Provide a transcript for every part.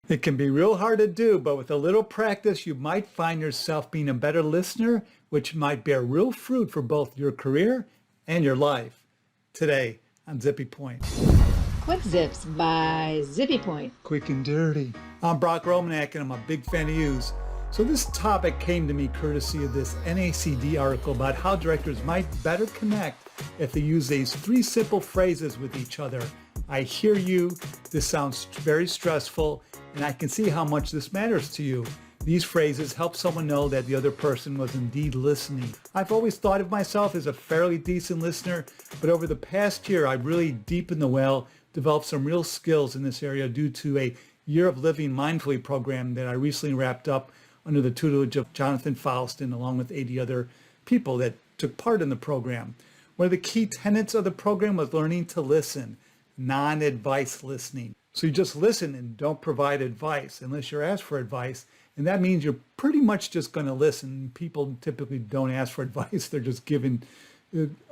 It can be real hard to do, but with a little practice, you might find yourself being a better listener, which might bear real fruit for both your career and your life. Today on Zippy Point. Quick Zips by Zippy Point. Quick and dirty. I'm Brock Romanek, and I'm a big fan of yous. So this topic came to me courtesy of this NACD article about how directors might better connect if they use these 3 simple phrases with each other. I hear you. This sounds very stressful, and I can see how much this matters to you. These phrases help someone know that the other person was indeed listening. I've always thought of myself as a fairly decent listener, but over the past year, I've really deepened the well, developed some real skills in this area due to a Year of Living Mindfully program that I recently wrapped up under the tutelage of Jonathan Faustin, along with 80 other people that took part in the program. One of the key tenets of the program was learning to listen, non-advice listening. So you just listen and don't provide advice unless you're asked for advice. And that means you're pretty much just going to listen. People typically don't ask for advice. They're just given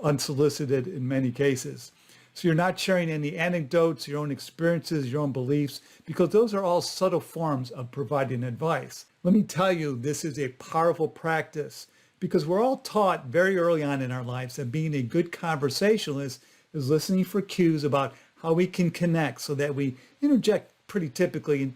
unsolicited in many cases. So you're not sharing any anecdotes, your own experiences, your own beliefs, because those are all subtle forms of providing advice. Let me tell you, this is a powerful practice because we're all taught very early on in our lives that being a good conversationalist is listening for cues about how we can connect so that we interject pretty typically and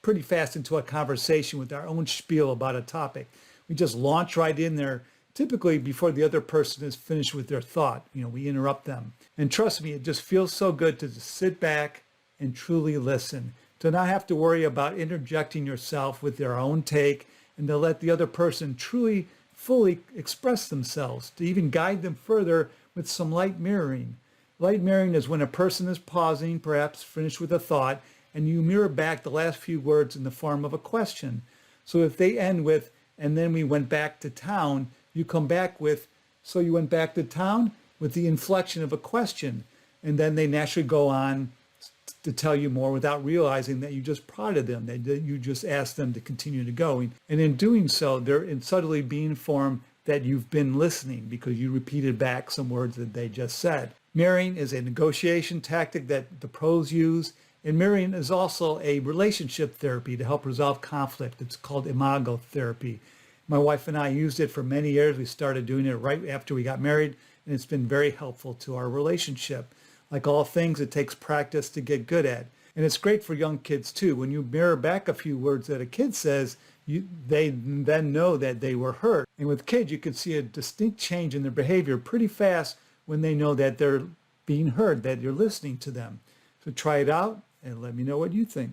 pretty fast into a conversation with our own spiel about a topic. We just launch right in there, typically before the other person is finished with their thought. We interrupt them. And trust me, it just feels so good to just sit back and truly listen, to not have to worry about interjecting yourself with their own take, and to let the other person truly, fully express themselves, to even guide them further with some light mirroring. Light mirroring is when a person is pausing, perhaps finished with a thought, and you mirror back the last few words in the form of a question. So if they end with, and then we went back to town, you come back with, so you went back to town, with the inflection of a question. And then they naturally go on to tell you more without realizing that you just prodded them, that you just asked them to continue to go. And in doing so, they're subtly being informed that you've been listening because you repeated back some words that they just said. Mirroring is a negotiation tactic that the pros use, and mirroring is also a relationship therapy to help resolve conflict. It's called Imago Therapy. My wife and I used it for many years. We started doing it right after we got married, and it's been very helpful to our relationship. Like all things, it takes practice to get good at. And it's great for young kids too. When you mirror back a few words that a kid says, they then know that they were heard. And with kids, you can see a distinct change in their behavior pretty fast when they know that they're being heard, that you're listening to them. So try it out and let me know what you think.